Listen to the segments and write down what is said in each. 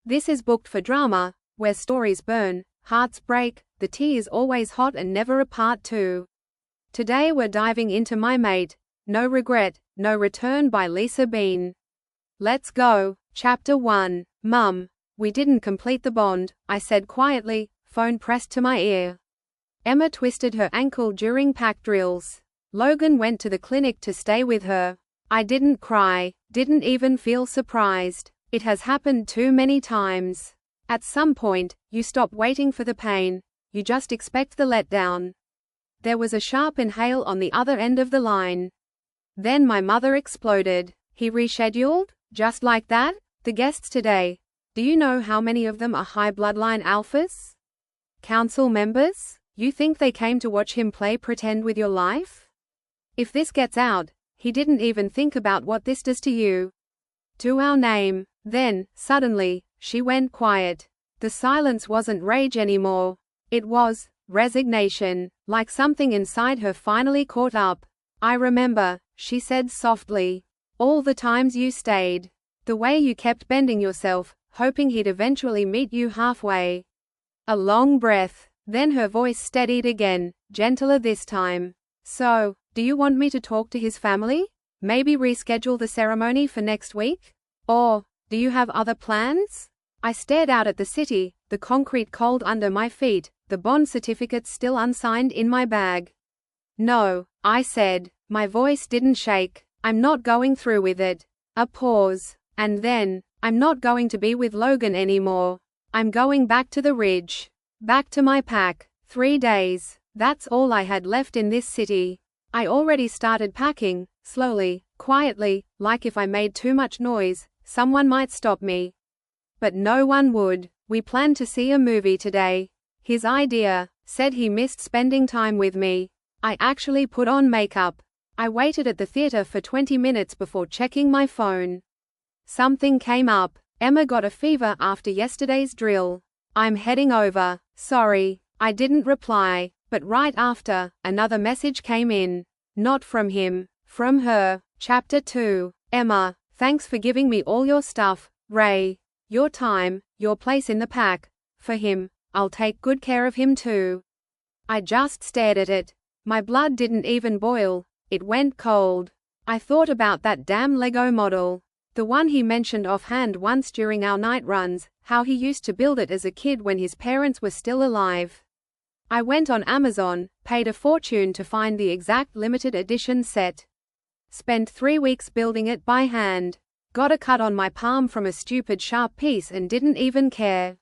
This is Booked for Drama, where stories burn, hearts break, the tea is always hot and never a part 2. Today we're diving into My Mate, No Regret, No Return by Lisa Bean. Let's go. Chapter 1. Mum. We didn't complete the bond, I said quietly, phone pressed to my ear. Emma twisted her ankle during pack drills. Logan went to the clinic to stay with her. I didn't cry, didn't even feel surprised. It has happened too many times. At some point, you stop waiting for the pain, you just expect the letdown. There was a sharp inhale on the other end of the line. Then my mother exploded. He rescheduled? Just like that? The guests today. Do you know how many of them are high bloodline alphas? Council members? You think they came to watch him play pretend with your life? If this gets out, he didn't even think about what this does to you. To our name. Then, suddenly, she went quiet. The silence wasn't rage anymore. It was resignation, like something inside her finally caught up. I remember, she said softly. All the times you stayed. The way you kept bending yourself, hoping he'd eventually meet you halfway. A long breath. Then her voice steadied again, gentler this time. So, do you want me to talk to his family? Maybe reschedule the ceremony for next week? Or, do you have other plans? I stared out at the city, the concrete cold under my feet, the bond certificate still unsigned in my bag. No, I said. My voice didn't shake. I'm not going through with it. A pause. And then, I'm not going to be with Logan anymore. I'm going back to the ridge. Back to my pack. 3 days. That's all I had left in this city. I already started packing, slowly, quietly, like if I made too much noise, someone might stop me. But no one would. We planned to see a movie today. His idea. Said he missed spending time with me. I actually put on makeup. I waited at the theater for 20 minutes before checking my phone. Something came up. Emma got a fever after yesterday's drill. I'm heading over. Sorry. I didn't reply. But right after, another message came in. Not from him. From her. Chapter 2. Emma. Thanks for giving me all your stuff, Ray. Your time, your place in the pack. For him, I'll take good care of him too. I just stared at it. My blood didn't even boil, it went cold. I thought about that damn Lego model. The one he mentioned offhand once during our night runs, how he used to build it as a kid when his parents were still alive. I went on Amazon, paid a fortune to find the exact limited edition set. Spent 3 weeks building it by hand. Got a cut on my palm from a stupid sharp piece and didn't even care.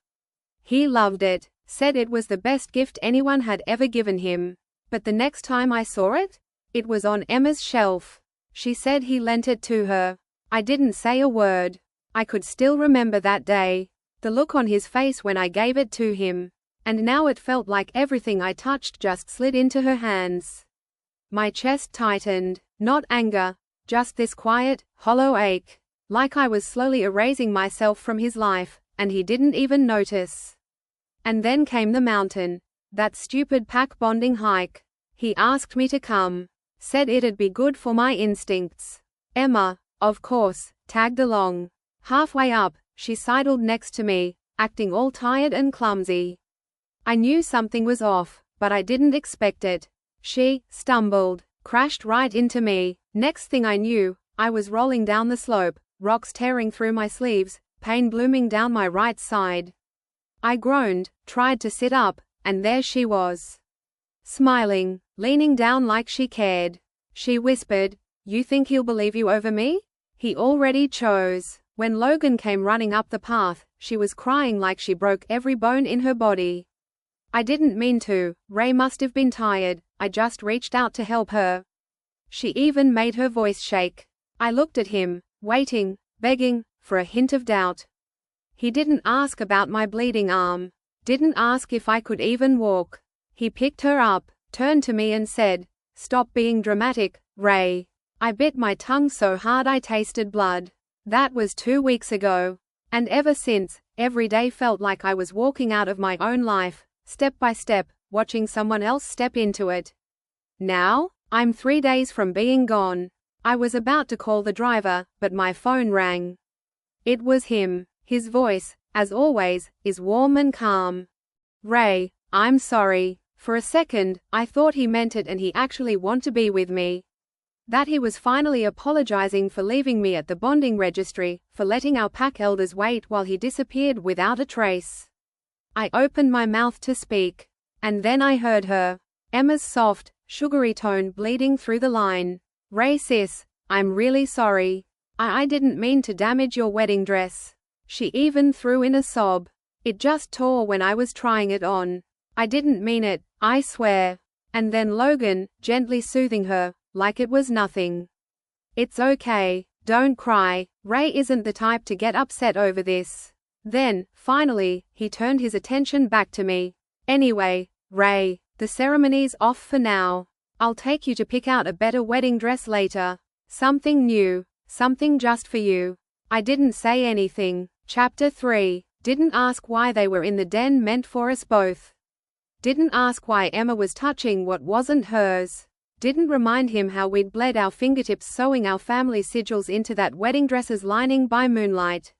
He loved it, said it was the best gift anyone had ever given him. But the next time I saw it, it was on Emma's shelf. She said he lent it to her. I didn't say a word. I could still remember that day. The look on his face when I gave it to him. And now it felt like everything I touched just slid into her hands. My chest tightened. Not anger, just this quiet, hollow ache. Like I was slowly erasing myself from his life, and he didn't even notice. And then came the mountain. That stupid pack bonding hike. He asked me to come. Said it'd be good for my instincts. Emma, of course, tagged along. Halfway up, she sidled next to me, acting all tired and clumsy. I knew something was off, but I didn't expect it. She stumbled, crashed right into me. Next thing I knew, I was rolling down the slope, rocks tearing through my sleeves, pain blooming down my right side. I groaned, tried to sit up, and there she was. Smiling, leaning down like she cared. She whispered, "You think he'll believe you over me?" He already chose. When Logan came running up the path, she was crying like she broke every bone in her body. I didn't mean to, Ray must have been tired, I just reached out to help her. She even made her voice shake. I looked at him, waiting, begging, for a hint of doubt. He didn't ask about my bleeding arm. Didn't ask if I could even walk. He picked her up, turned to me and said, "Stop being dramatic, Ray." I bit my tongue so hard I tasted blood. That was 2 weeks ago. And ever since, every day felt like I was walking out of my own life, step by step, watching someone else step into it. Now, I'm 3 days from being gone. I was about to call the driver, but my phone rang. It was him. His voice, as always, is warm and calm. Ray, I'm sorry. For a second, I thought he meant it and he actually wanted to be with me. That he was finally apologizing for leaving me at the bonding registry, for letting our pack elders wait while he disappeared without a trace. I opened my mouth to speak. And then I heard her. Emma's soft, sugary tone bleeding through the line. Ray sis, I'm really sorry. I didn't mean to damage your wedding dress. She even threw in a sob. It just tore when I was trying it on. I didn't mean it, I swear. And then Logan, gently soothing her, like it was nothing. It's okay, don't cry. Ray isn't the type to get upset over this. Then, finally, he turned his attention back to me. Anyway, Ray, the ceremony's off for now. I'll take you to pick out a better wedding dress later. Something new, something just for you. I didn't say anything. Chapter 3. Didn't ask why they were in the den meant for us both. Didn't ask why Emma was touching what wasn't hers. Didn't remind him how we'd bled our fingertips sewing our family sigils into that wedding dress's lining by moonlight.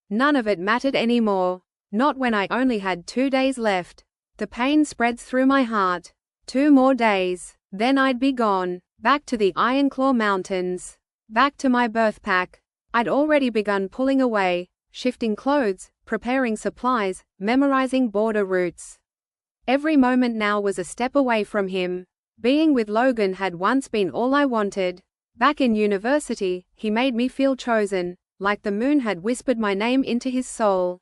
None of it mattered anymore. Not when I only had 2 days left. The pain spreads through my heart. 2 more days, then I'd be gone. Back to the Ironclaw Mountains. Back to my birth pack. I'd already begun pulling away, shifting clothes, preparing supplies, memorizing border routes. Every moment now was a step away from him. Being with Logan had once been all I wanted. Back in university, he made me feel chosen, like the moon had whispered my name into his soul.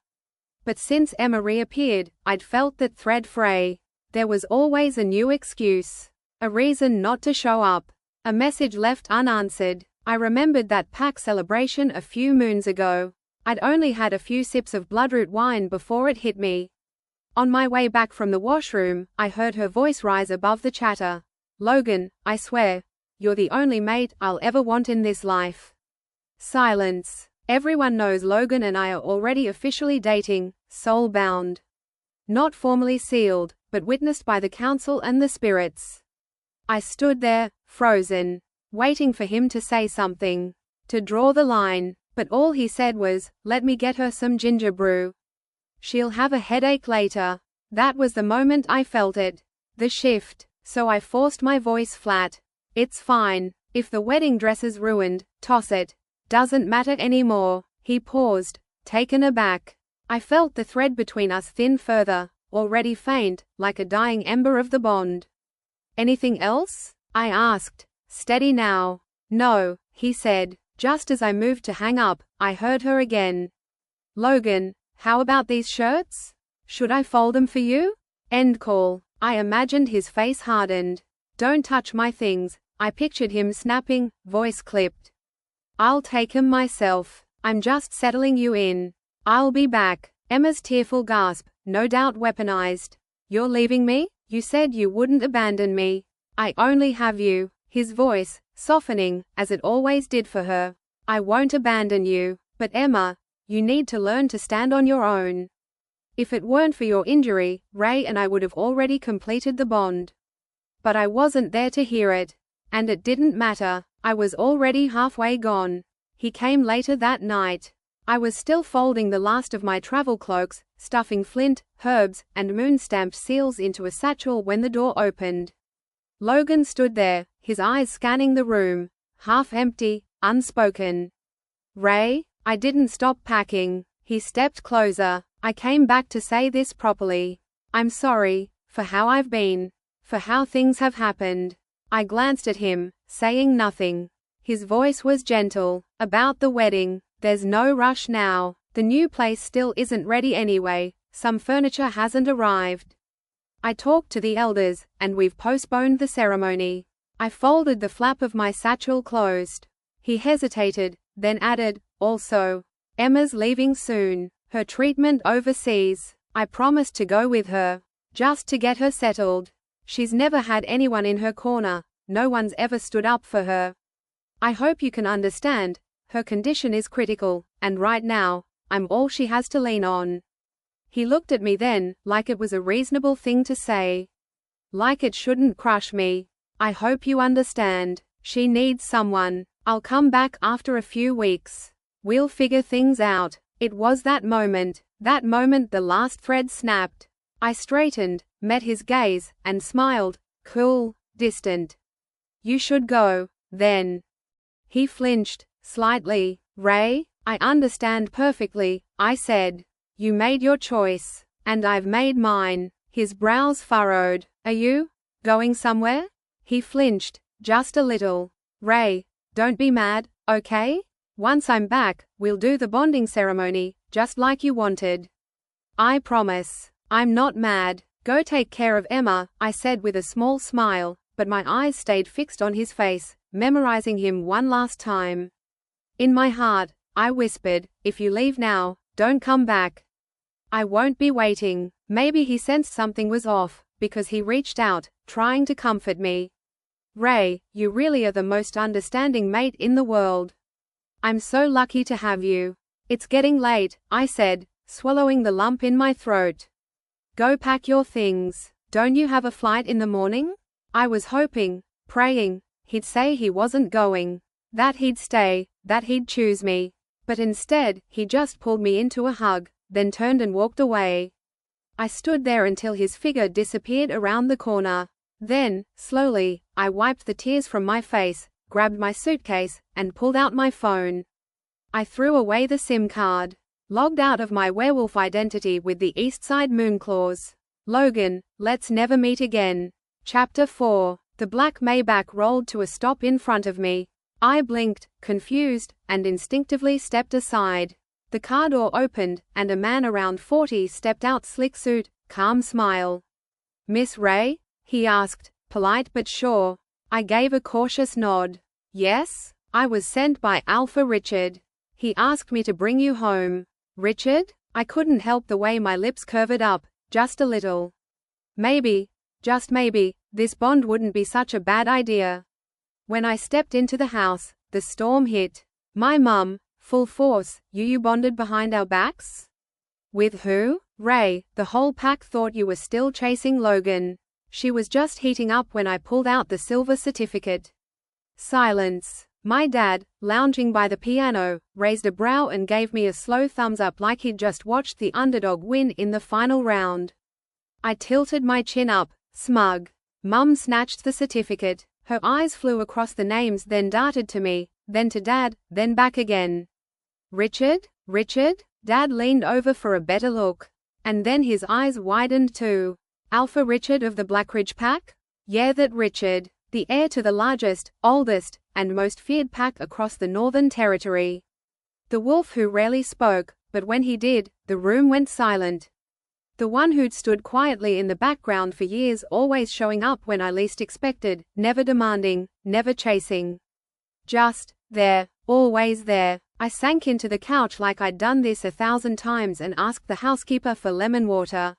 But since Emma reappeared, I'd felt that thread fray. There was always a new excuse. A reason not to show up. A message left unanswered. I remembered that pack celebration a few moons ago. I'd only had a few sips of bloodroot wine before it hit me. On my way back from the washroom, I heard her voice rise above the chatter. Logan, I swear, you're the only mate I'll ever want in this life. Silence. Everyone knows Logan and I are already officially dating, soul-bound. Not formally sealed, but witnessed by the council and the spirits. I stood there, frozen, waiting for him to say something, to draw the line, but all he said was, let me get her some ginger brew. She'll have a headache later. That was the moment I felt it. The shift, so I forced my voice flat. It's fine. If the wedding dress is ruined, toss it. Doesn't matter anymore. He paused, taken aback. I felt the thread between us thin further, already faint, like a dying ember of the bond. Anything else? I asked, steady now. No, he said. Just as I moved to hang up, I heard her again. Logan, how about these shirts? Should I fold them for you? End call. I imagined his face hardened. Don't touch my things. I pictured him snapping, voice clipped. I'll take him myself. I'm just settling you in. I'll be back. Emma's tearful gasp, no doubt weaponized. You're leaving me? You said you wouldn't abandon me. I only have you. His voice, softening, as it always did for her. I won't abandon you. But Emma, you need to learn to stand on your own. If it weren't for your injury, Ray and I would have already completed the bond. But I wasn't there to hear it. And it didn't matter. I was already halfway gone. He came later that night. I was still folding the last of my travel cloaks, stuffing flint, herbs, and moon-stamped seals into a satchel when the door opened. Logan stood there, his eyes scanning the room, half empty, unspoken. Ray? I didn't stop packing. He stepped closer. I came back to say this properly. I'm sorry, for how I've been. For how things have happened. I glanced at him, saying nothing. His voice was gentle. About the wedding. There's no rush now. The new place still isn't ready anyway. Some furniture hasn't arrived. I talked to the elders, and we've postponed the ceremony. I folded the flap of my satchel closed. He hesitated, then added, also, Emma's leaving soon. Her treatment overseas. I promised to go with her. Just to get her settled. She's never had anyone in her corner. No one's ever stood up for her. I hope you can understand. Her condition is critical, and right now, I'm all she has to lean on. He looked at me then, like it was a reasonable thing to say. Like it shouldn't crush me. I hope you understand. She needs someone. I'll come back after a few weeks. We'll figure things out. It was that moment. That moment the last thread snapped. I straightened, met his gaze, and smiled, cool, distant. You should go, then. He flinched, slightly. Ray, I understand perfectly, I said. You made your choice, and I've made mine. His brows furrowed. Are you going somewhere? He flinched, just a little. Ray, don't be mad, okay? Once I'm back, we'll do the bonding ceremony, just like you wanted. I promise. I'm not mad. Go take care of Emma, I said with a small smile, but my eyes stayed fixed on his face, memorizing him one last time. In my heart, I whispered, if you leave now, don't come back. I won't be waiting. Maybe he sensed something was off, because he reached out, trying to comfort me. Ray, you really are the most understanding mate in the world. I'm so lucky to have you. It's getting late, I said, swallowing the lump in my throat. Go pack your things. Don't you have a flight in the morning? I was hoping, praying, he'd say he wasn't going. That he'd stay, that he'd choose me. But instead, he just pulled me into a hug, then turned and walked away. I stood there until his figure disappeared around the corner. Then, slowly, I wiped the tears from my face, grabbed my suitcase, and pulled out my phone. I threw away the SIM card. Logged out of my werewolf identity with the Eastside Moonclaws. Logan, let's never meet again. Chapter 4. The black Maybach rolled to a stop in front of me. I blinked, confused, and instinctively stepped aside. The car door opened, and a man around 40 stepped out, slick suit, calm smile. Miss Ray? He asked, polite but sure. I gave a cautious nod. Yes? I was sent by Alpha Richard. He asked me to bring you home. Richard? I couldn't help the way my lips curved up, just a little. Maybe, just maybe, this bond wouldn't be such a bad idea. When I stepped into the house, the storm hit. My mum, full force, you bonded behind our backs? With who? Ray, the whole pack thought you were still chasing Logan. She was just heating up when I pulled out the silver certificate. Silence. My dad, lounging by the piano, raised a brow and gave me a slow thumbs up like he'd just watched the underdog win in the final round. I tilted my chin up, smug. Mum snatched the certificate. Her eyes flew across the names, then darted to me, then to Dad, then back again. Richard? Richard? Dad leaned over for a better look. And then his eyes widened too. Alpha Richard of the Blackridge Pack? Yeah, that Richard. The heir to the largest, oldest, and most feared pack across the Northern Territory. The wolf who rarely spoke, but when he did, the room went silent. The one who'd stood quietly in the background for years, always showing up when I least expected, never demanding, never chasing. Just there, always there. I sank into the couch like I'd done this 1,000 times and asked the housekeeper for lemon water.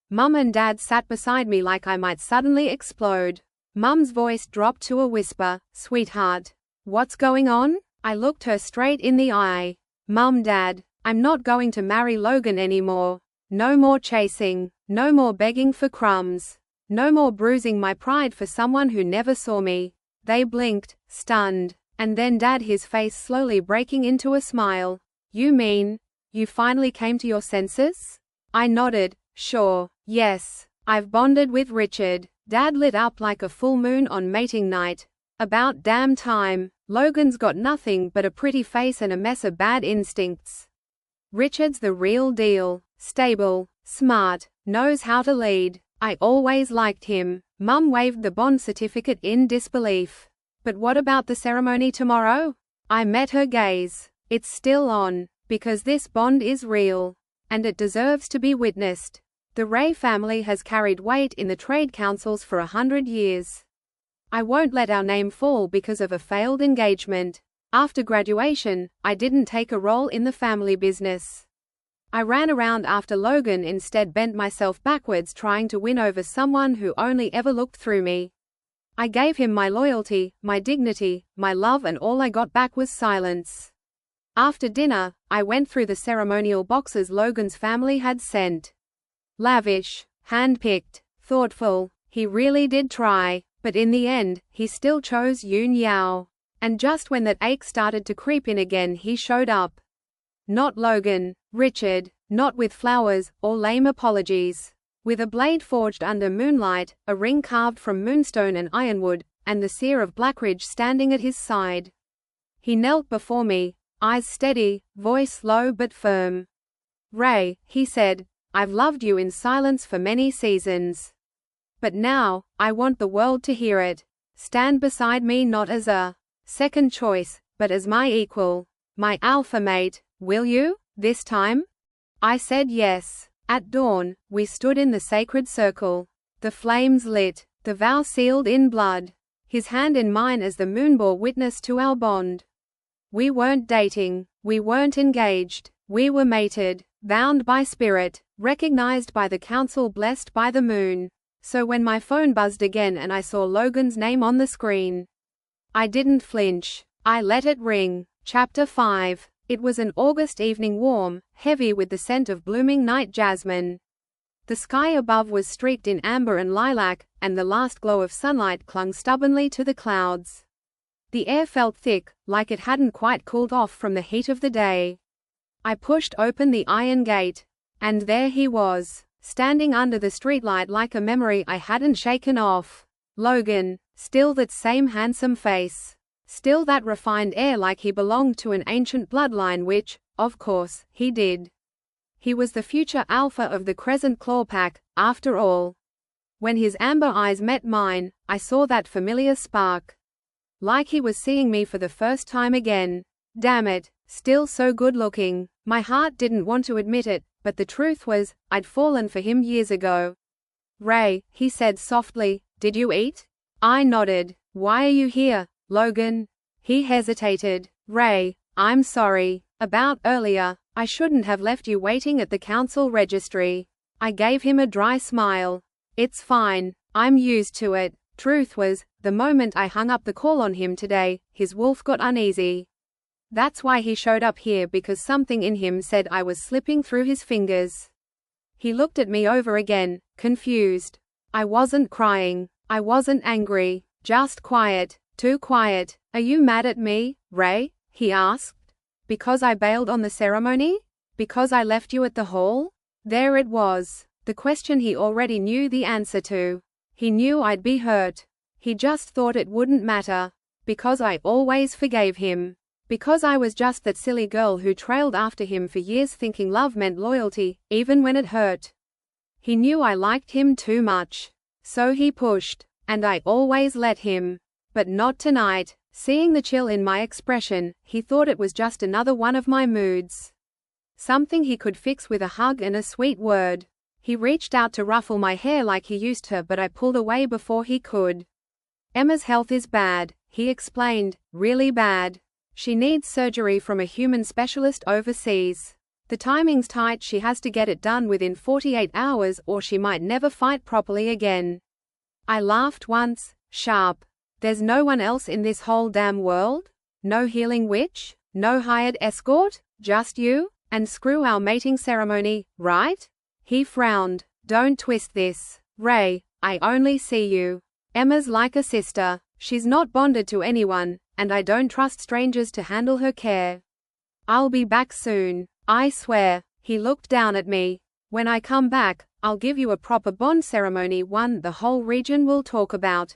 Mum and Dad sat beside me like I might suddenly explode. Mum's voice dropped to a whisper, "Sweetheart, what's going on?" I looked her straight in the eye. Mum, Dad, I'm not going to marry Logan anymore. No more chasing, no more begging for crumbs, no more bruising my pride for someone who never saw me. They blinked, stunned, and then Dad, his face slowly breaking into a smile. You mean, you finally came to your senses? I nodded, sure, yes, I've bonded with Richard. Dad lit up like a full moon on mating night. About damn time. Logan's got nothing but a pretty face and a mess of bad instincts. Richard's the real deal. Stable, smart, knows how to lead. I always liked him. Mum waved the bond certificate in disbelief. But what about the ceremony tomorrow? I met her gaze. It's still on, because this bond is real. And it deserves to be witnessed. The Ray family has carried weight in the trade councils for 100 years. I won't let our name fall because of a failed engagement. After graduation, I didn't take a role in the family business. I ran around after Logan, instead bent myself backwards trying to win over someone who only ever looked through me. I gave him my loyalty, my dignity, my love, and all I got back was silence. After dinner, I went through the ceremonial boxes Logan's family had sent. Lavish, hand-picked, thoughtful, he really did try, but in the end, he still chose Yoon Yao. And just when that ache started to creep in again, he showed up. Not Logan, Richard. Not with flowers, or lame apologies. With a blade forged under moonlight, a ring carved from moonstone and ironwood, and the seer of Blackridge standing at his side. He knelt before me, eyes steady, voice low but firm. "Ray," he said, "I've loved you in silence for many seasons. But now, I want the world to hear it. Stand beside me not as a second choice, but as my equal. My alpha mate, will you, this time?" I said yes. At dawn, we stood in the sacred circle. The flames lit, the vow sealed in blood. His hand in mine as the moon bore witness to our bond. We weren't dating, we weren't engaged, we were mated, bound by spirit, recognized by the council, blessed by the moon. So when my phone buzzed again and I saw Logan's name on the screen, I didn't flinch. I let it ring. Chapter 5. It was an August evening, warm, heavy with the scent of blooming night jasmine. The sky above was streaked in amber and lilac, and the last glow of sunlight clung stubbornly to the clouds. The air felt thick, like it hadn't quite cooled off from the heat of the day. I pushed open the iron gate. And there he was, standing under the streetlight like a memory I hadn't shaken off. Logan, still that same handsome face. Still that refined air, like he belonged to an ancient bloodline, which, of course, he did. He was the future alpha of the Crescent Claw Pack, after all. When his amber eyes met mine, I saw that familiar spark. Like he was seeing me for the first time again. Damn it, still so good-looking. My heart didn't want to admit it, but the truth was, I'd fallen for him years ago. "Ray," he said softly, "did you eat?" I nodded. "Why are you here, Logan?" He hesitated. "Ray, I'm sorry. About earlier, I shouldn't have left you waiting at the council registry." I gave him a dry smile. "It's fine. I'm used to it." Truth was, the moment I hung up the call on him today, his wolf got uneasy. That's why he showed up here, because something in him said I was slipping through his fingers. He looked at me over again, confused. I wasn't crying. I wasn't angry. Just quiet. Too quiet. "Are you mad at me, Ray?" he asked. "Because I bailed on the ceremony? Because I left you at the hall?" There it was. The question he already knew the answer to. He knew I'd be hurt. He just thought it wouldn't matter. Because I always forgave him. Because I was just that silly girl who trailed after him for years thinking love meant loyalty, even when it hurt. He knew I liked him too much. So he pushed. And I always let him. But not tonight. Seeing the chill in my expression, he thought it was just another one of my moods. Something he could fix with a hug and a sweet word. He reached out to ruffle my hair like he used to, but I pulled away before he could. "Emma's health is bad," he explained, "really bad. She needs surgery from a human specialist overseas. The timing's tight, she has to get it done within 48 hours or she might never fight properly again." I laughed once, sharp. "There's no one else in this whole damn world? No healing witch? No hired escort? Just you? And screw our mating ceremony, right?" He frowned. "Don't twist this, Ray. I only see you. Emma's like a sister. She's not bonded to anyone, and I don't trust strangers to handle her care. I'll be back soon. I swear." He looked down at me. "When I come back, I'll give you a proper bond ceremony, one the whole region will talk about."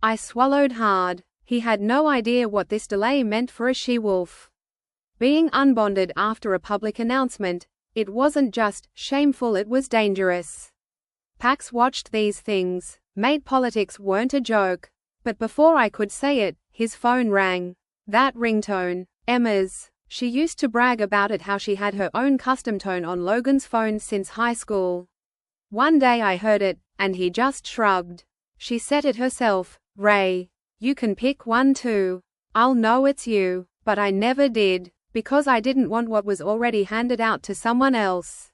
I swallowed hard. He had no idea what this delay meant for a she-wolf. Being unbonded after a public announcement, it wasn't just shameful, it was dangerous. Pax watched these things. Mate politics weren't a joke. But before I could say it, his phone rang. That ringtone. Emma's. She used to brag about it, how she had her own custom tone on Logan's phone since high school. One day I heard it, and he just shrugged. "She set it herself, Ray. You can pick one too. I'll know it's you." But I never did, because I didn't want what was already handed out to someone else.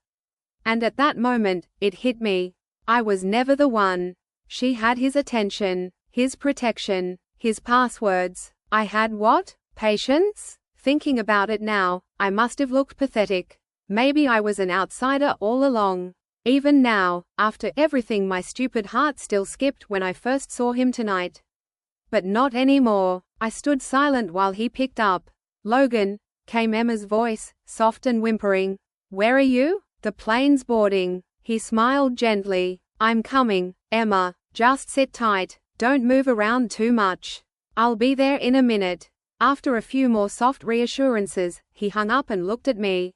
And at that moment, it hit me. I was never the one. She had his attention, his protection, his passwords. I had what? Patience? Thinking about it now, I must have looked pathetic. Maybe I was an outsider all along. Even now, after everything, my stupid heart still skipped when I first saw him tonight. But not anymore. I stood silent while he picked up. "Logan," came Emma's voice, soft and whimpering. Where are you? The plane's boarding. He smiled gently. I'm coming, Emma. Just sit tight. Don't move around too much. I'll be there in a minute. After a few more soft reassurances, he hung up and looked at me.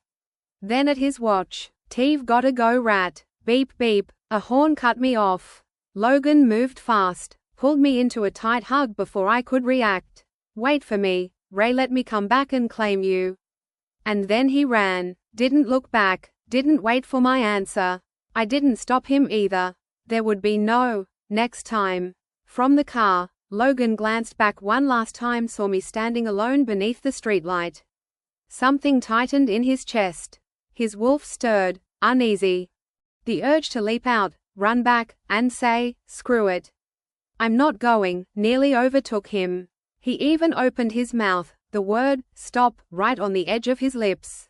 Then at his watch. "T've gotta go, rat." Beep beep. A horn cut me off. Logan moved fast, pulled me into a tight hug before I could react. "Wait for me, Ray, let me come back and claim you." And then he ran. Didn't look back, didn't wait for my answer. I didn't stop him either. There would be no next time. From the car, Logan glanced back one last time, saw me standing alone beneath the streetlight. Something tightened in his chest. His wolf stirred, uneasy. The urge to leap out, run back, and say, "Screw it, I'm not going," nearly overtook him. He even opened his mouth, the word, "stop," right on the edge of his lips.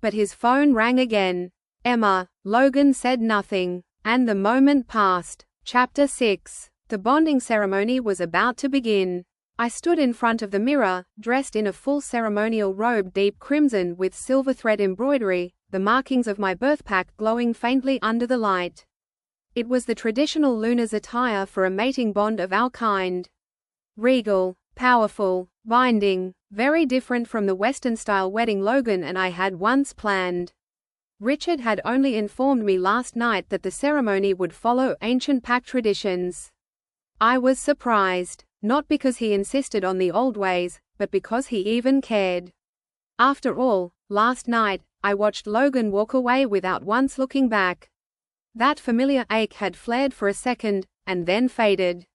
But his phone rang again. "Emma." Logan said nothing. And the moment passed. Chapter 6. The bonding ceremony was about to begin. I stood in front of the mirror, dressed in a full ceremonial robe, deep crimson with silver thread embroidery, the markings of my birth pack glowing faintly under the light. It was the traditional Luna's attire for a mating bond of our kind. Regal, powerful, binding, very different from the Western-style wedding Logan and I had once planned. Richard had only informed me last night that the ceremony would follow ancient pack traditions. I was surprised, not because he insisted on the old ways, but because he even cared. After all, last night, I watched Logan walk away without once looking back. That familiar ache had flared for a second, and then faded.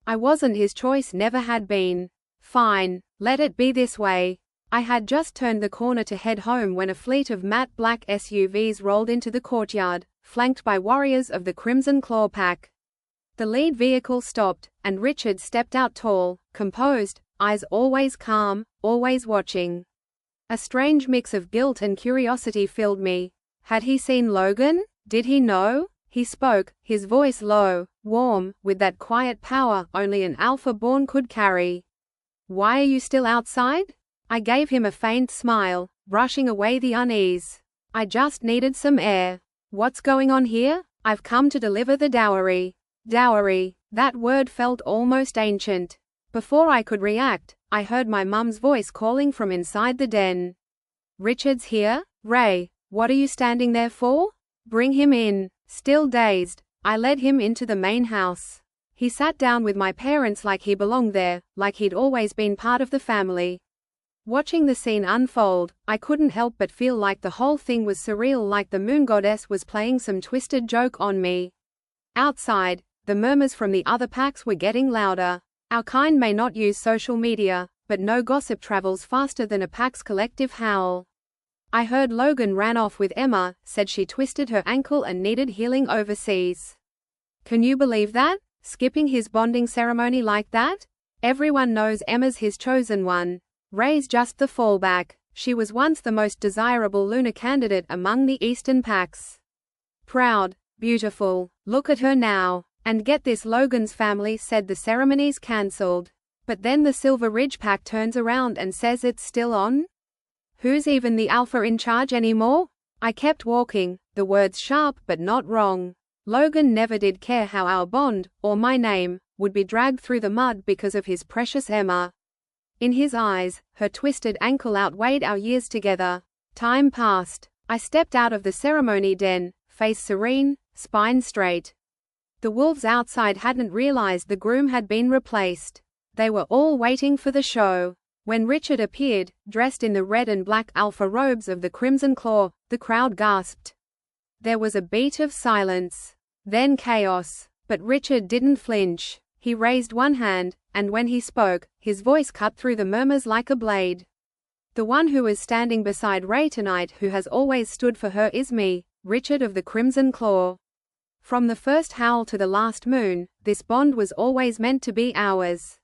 I wasn't his choice, never had been. Fine, let it be this way. I had just turned the corner to head home when a fleet of matte black SUVs rolled into the courtyard, flanked by warriors of the Crimson Claw Pack. The lead vehicle stopped, and Richard stepped out, tall, composed, eyes always calm, always watching. A strange mix of guilt and curiosity filled me. Had he seen Logan? Did he know? He spoke, his voice low, warm, with that quiet power only an alpha-born could carry. "Why are you still outside?" I gave him a faint smile, brushing away the unease. "I just needed some air." "What's going on here?" "I've come to deliver the dowry." Dowry. That word felt almost ancient. Before I could react, I heard my mum's voice calling from inside the den. "Richard's here? Ray, what are you standing there for? Bring him in." Still dazed, I led him into the main house. He sat down with my parents like he belonged there, like he'd always been part of the family. Watching the scene unfold, I couldn't help but feel like the whole thing was surreal, like the moon goddess was playing some twisted joke on me. Outside, the murmurs from the other packs were getting louder. Our kind may not use social media, but no gossip travels faster than a pack's collective howl. I heard Logan ran off with Emma, said she twisted her ankle and needed healing overseas. Can you believe that? Skipping his bonding ceremony like that? Everyone knows Emma's his chosen one. Ray's just the fallback. She was once the most desirable Luna candidate among the Eastern packs. Proud, beautiful, look at her now. And get this, Logan's family said the ceremony's cancelled. But then the Silver Ridge pack turns around and says it's still on? Who's even the alpha in charge anymore? I kept walking, the words sharp but not wrong. Logan never did care how our bond, or my name, would be dragged through the mud because of his precious Emma. In his eyes, her twisted ankle outweighed our years together. Time passed. I stepped out of the ceremony den, face serene, spine straight. The wolves outside hadn't realized the groom had been replaced. They were all waiting for the show. When Richard appeared, dressed in the red and black alpha robes of the Crimson Claw, the crowd gasped. There was a beat of silence. Then chaos. But Richard didn't flinch. He raised one hand, and when he spoke, his voice cut through the murmurs like a blade. "The one who is standing beside Ray tonight, who has always stood for her, is me, Richard of the Crimson Claw. From the first howl to the last moon, this bond was always meant to be ours."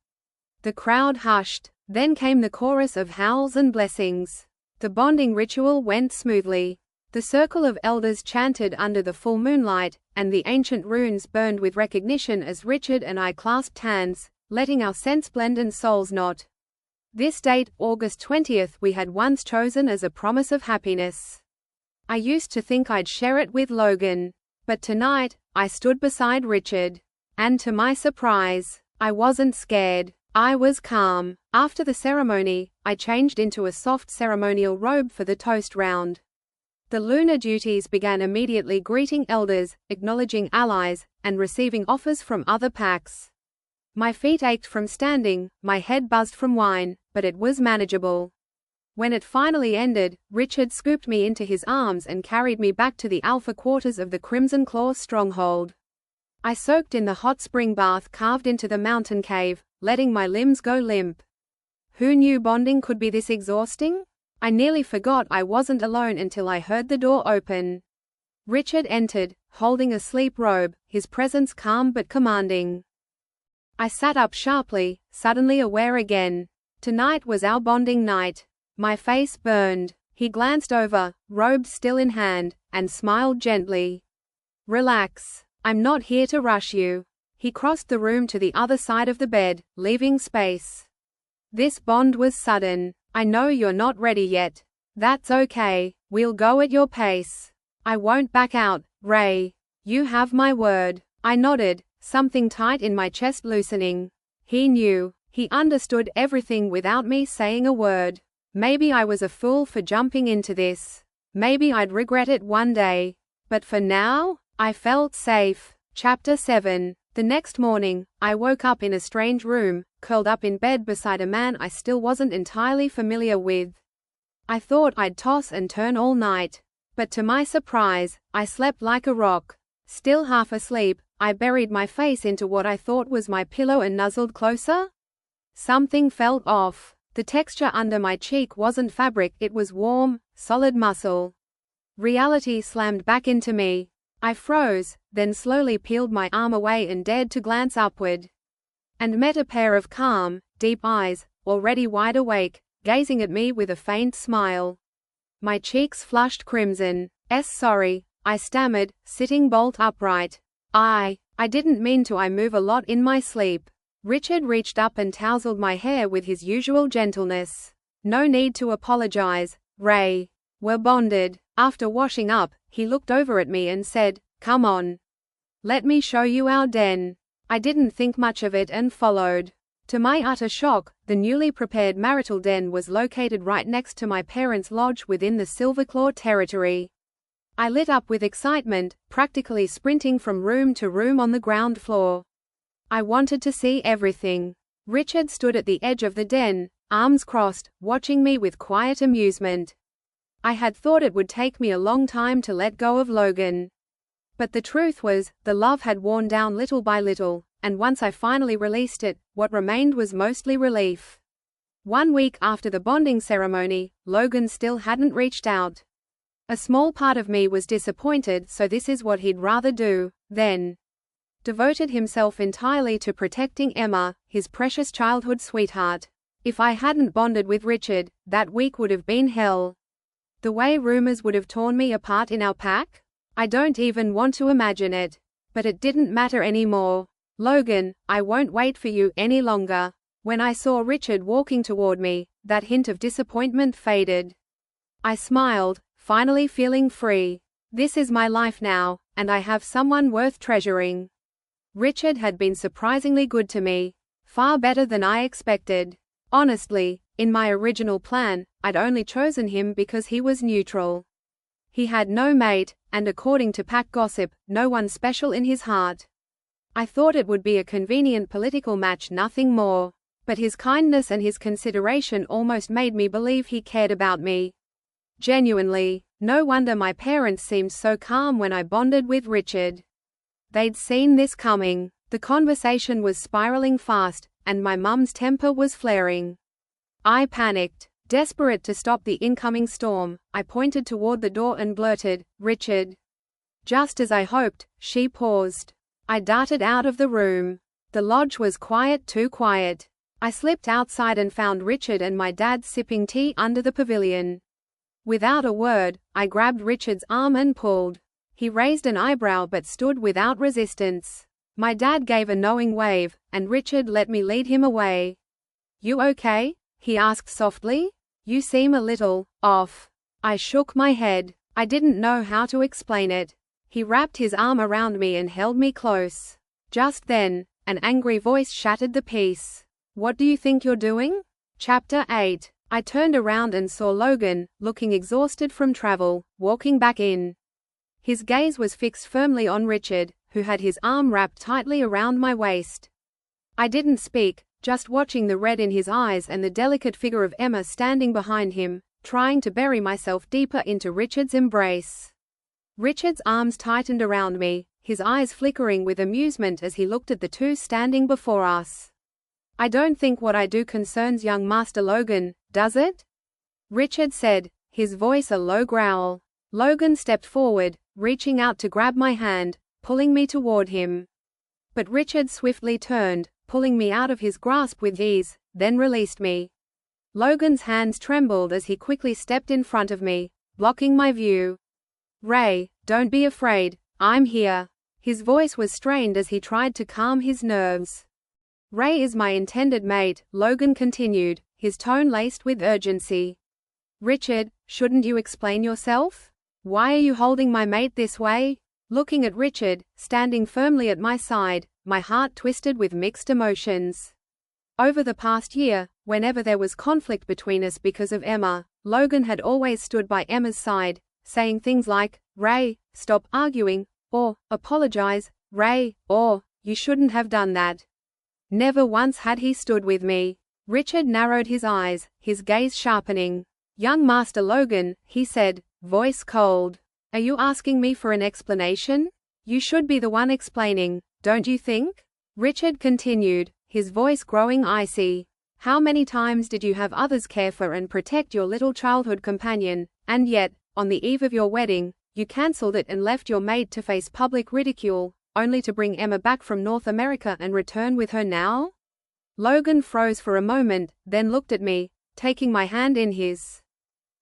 The crowd hushed. Then came the chorus of howls and blessings. The bonding ritual went smoothly. The circle of elders chanted under the full moonlight, and the ancient runes burned with recognition as Richard and I clasped hands, letting our scents blend and souls knot. This date, August 20th, we had once chosen as a promise of happiness. I used to think I'd share it with Logan. But tonight, I stood beside Richard. And to my surprise, I wasn't scared. I was calm. After the ceremony, I changed into a soft ceremonial robe for the toast round. The lunar duties began immediately, greeting elders, acknowledging allies, and receiving offers from other packs. My feet ached from standing, my head buzzed from wine, but it was manageable. When it finally ended, Richard scooped me into his arms and carried me back to the alpha quarters of the Crimson Claw stronghold. I soaked in the hot spring bath carved into the mountain cave, letting my limbs go limp. Who knew bonding could be this exhausting? I nearly forgot I wasn't alone until I heard the door open. Richard entered, holding a sleep robe, his presence calm but commanding. I sat up sharply, suddenly aware again. Tonight was our bonding night. My face burned. He glanced over, robe still in hand, and smiled gently. Relax. I'm not here to rush you. He crossed the room to the other side of the bed, leaving space. This bond was sudden. I know you're not ready yet. That's okay. We'll go at your pace. I won't back out, Ray. You have my word. I nodded, something tight in my chest loosening. He knew. He understood everything without me saying a word. Maybe I was a fool for jumping into this. Maybe I'd regret it one day. But for now, I felt safe. Chapter 7. The next morning, I woke up in a strange room, curled up in bed beside a man I still wasn't entirely familiar with. I thought I'd toss and turn all night. But to my surprise, I slept like a rock. Still half asleep, I buried my face into what I thought was my pillow and nuzzled closer. Something felt off. The texture under my cheek wasn't fabric, it was warm, solid muscle. Reality slammed back into me. I froze, then slowly peeled my arm away and dared to glance upward. And met a pair of calm, deep eyes, already wide awake, gazing at me with a faint smile. My cheeks flushed crimson. Sorry, I stammered, sitting bolt upright. I didn't mean to. I move a lot in my sleep. Richard reached up and tousled my hair with his usual gentleness. No need to apologize, Ray. We're bonded. After washing up, he looked over at me and said, "Come on. Let me show you our den." I didn't think much of it and followed. To my utter shock, the newly prepared marital den was located right next to my parents' lodge within the Silverclaw territory. I lit up with excitement, practically sprinting from room to room on the ground floor. I wanted to see everything. Richard stood at the edge of the den, arms crossed, watching me with quiet amusement. I had thought it would take me a long time to let go of Logan. But the truth was, the love had worn down little by little, and once I finally released it, what remained was mostly relief. 1 week after the bonding ceremony, Logan still hadn't reached out. A small part of me was disappointed, so this is what he'd rather do, then. Devoted himself entirely to protecting Emma, his precious childhood sweetheart. If I hadn't bonded with Richard, that week would have been hell. The way rumors would have torn me apart in our pack? I don't even want to imagine it. But it didn't matter anymore. Logan, I won't wait for you any longer. When I saw Richard walking toward me, that hint of disappointment faded. I smiled, finally feeling free. This is my life now, and I have someone worth treasuring. Richard had been surprisingly good to me. Far better than I expected. Honestly, in my original plan, I'd only chosen him because he was neutral. He had no mate, and according to pack gossip, no one special in his heart. I thought it would be a convenient political match, nothing more. But his kindness and his consideration almost made me believe he cared about me. Genuinely, no wonder my parents seemed so calm when I bonded with Richard. They'd seen this coming. The conversation was spiraling fast, and my mum's temper was flaring. I panicked. Desperate to stop the incoming storm, I pointed toward the door and blurted, "Richard." Just as I hoped, she paused. I darted out of the room. The lodge was quiet, too quiet. I slipped outside and found Richard and my dad sipping tea under the pavilion. Without a word, I grabbed Richard's arm and pulled. He raised an eyebrow but stood without resistance. My dad gave a knowing wave, and Richard let me lead him away. "You okay?" he asked softly. "You seem a little off." I shook my head. I didn't know how to explain it. He wrapped his arm around me and held me close. Just then, an angry voice shattered the peace. "What do you think you're doing?" Chapter 8. I turned around and saw Logan, looking exhausted from travel, walking back in. His gaze was fixed firmly on Richard, who had his arm wrapped tightly around my waist. I didn't speak, just watching the red in his eyes and the delicate figure of Emma standing behind him, trying to bury myself deeper into Richard's embrace. Richard's arms tightened around me, his eyes flickering with amusement as he looked at the two standing before us. "I don't think what I do concerns young Master Logan, does it?" Richard said, his voice a low growl. Logan stepped forward, reaching out to grab my hand, pulling me toward him. But Richard swiftly turned, pulling me out of his grasp with ease, then released me. Logan's hands trembled as he quickly stepped in front of me, blocking my view. "Ray, don't be afraid, I'm here." His voice was strained as he tried to calm his nerves. "Ray is my intended mate," Logan continued, his tone laced with urgency. "Richard, shouldn't you explain yourself? Why are you holding my mate this way?" Looking at Richard, standing firmly at my side, my heart twisted with mixed emotions. Over the past year, whenever there was conflict between us because of Emma, Logan had always stood by Emma's side, saying things like, "Ray, stop arguing," or, "Apologize, Ray," or, "You shouldn't have done that." Never once had he stood with me. Richard narrowed his eyes, his gaze sharpening. "Young Master Logan," he said, voice cold. "Are you asking me for an explanation? You should be the one explaining, don't you think?" Richard continued, his voice growing icy. "How many times did you have others care for and protect your little childhood companion, and yet, on the eve of your wedding, you cancelled it and left your mate to face public ridicule, only to bring Emma back from North America and return with her now?" Logan froze for a moment, then looked at me, taking my hand in his.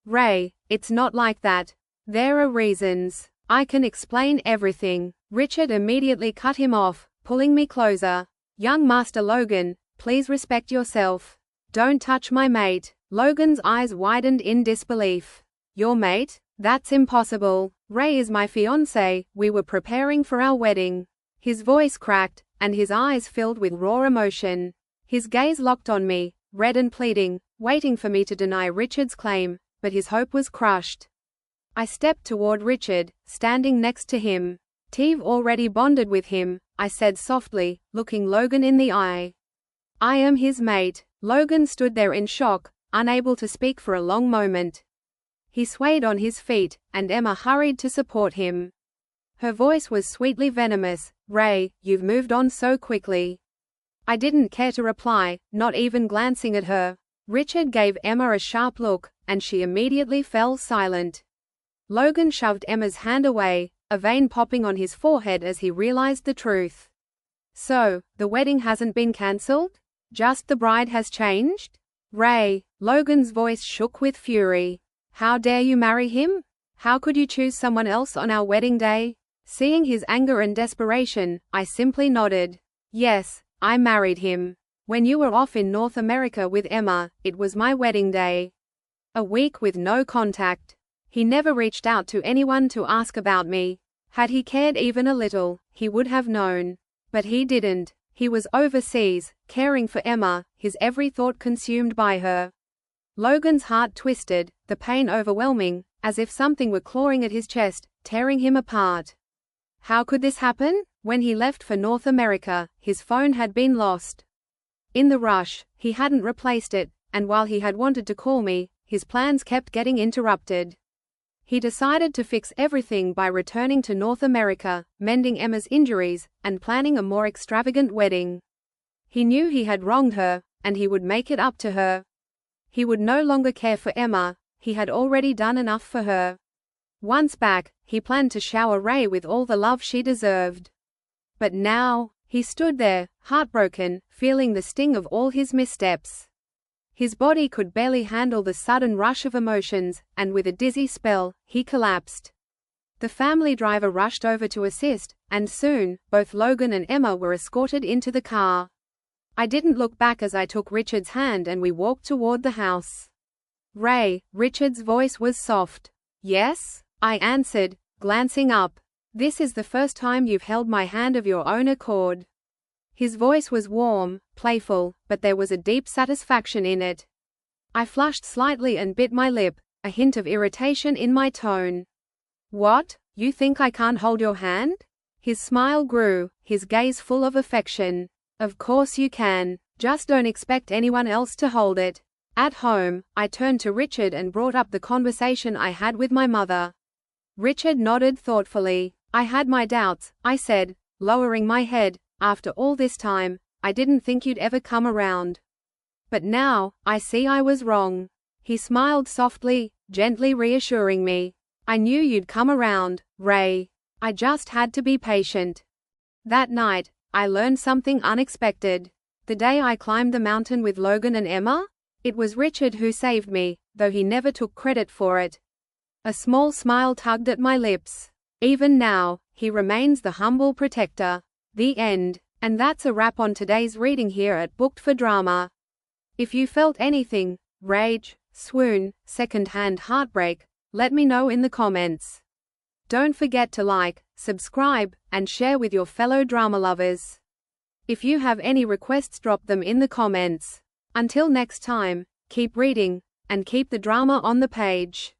"Ray, it's not like that. There are reasons. I can explain everything." Richard immediately cut him off, pulling me closer. "Young Master Logan, please respect yourself. Don't touch my mate." Logan's eyes widened in disbelief. "Your mate? That's impossible. Ray is my fiancé, we were preparing for our wedding." His voice cracked, and his eyes filled with raw emotion. His gaze locked on me, red and pleading, waiting for me to deny Richard's claim, but his hope was crushed. I stepped toward Richard, standing next to him. "T've already bonded with him," I said softly, looking Logan in the eye. "I am his mate." Logan stood there in shock, unable to speak for a long moment. He swayed on his feet, and Emma hurried to support him. Her voice was sweetly venomous. "Ray, you've moved on so quickly." I didn't care to reply, not even glancing at her. Richard gave Emma a sharp look, and she immediately fell silent. Logan shoved Emma's hand away, a vein popping on his forehead as he realized the truth. "So, the wedding hasn't been cancelled? Just the bride has changed?" "Ray," Logan's voice shook with fury. "How dare you marry him? How could you choose someone else on our wedding day?" Seeing his anger and desperation, I simply nodded. "Yes, I married him. When you were off in North America with Emma, it was my wedding day. A week with no contact. He never reached out to anyone to ask about me. Had he cared even a little, he would have known. But he didn't. He was overseas, caring for Emma, his every thought consumed by her." Logan's heart twisted, the pain overwhelming, as if something were clawing at his chest, tearing him apart. How could this happen? When he left for North America, his phone had been lost. In the rush, he hadn't replaced it, and while he had wanted to call me, his plans kept getting interrupted. He decided to fix everything by returning to North America, mending Emma's injuries, and planning a more extravagant wedding. He knew he had wronged her, and he would make it up to her. He would no longer care for Emma, he had already done enough for her. Once back, he planned to shower Ray with all the love she deserved. But now, he stood there, heartbroken, feeling the sting of all his missteps. His body could barely handle the sudden rush of emotions, and with a dizzy spell, he collapsed. The family driver rushed over to assist, and soon, both Logan and Emma were escorted into the car. I didn't look back as I took Richard's hand and we walked toward the house. "Ray," Richard's voice was soft. "Yes?" I answered, glancing up. "This is the first time you've held my hand of your own accord." His voice was warm, playful, but there was a deep satisfaction in it. I flushed slightly and bit my lip, a hint of irritation in my tone. "What? You think I can't hold your hand?" His smile grew, his gaze full of affection. "Of course you can. Just don't expect anyone else to hold it." At home, I turned to Richard and brought up the conversation I had with my mother. Richard nodded thoughtfully. "I had my doubts," I said, lowering my head. "After all this time, I didn't think you'd ever come around. But now, I see I was wrong." He smiled softly, gently reassuring me. "I knew you'd come around, Ray. I just had to be patient." That night, I learned something unexpected. The day I climbed the mountain with Logan and Emma, it was Richard who saved me, though he never took credit for it. A small smile tugged at my lips. Even now, he remains the humble protector. The end. And that's a wrap on today's reading here at Booked for Drama. If you felt anything, rage, swoon, second-hand heartbreak, let me know in the comments. Don't forget to like, subscribe, and share with your fellow drama lovers. If you have any requests, drop them in the comments. Until next time, keep reading, and keep the drama on the page.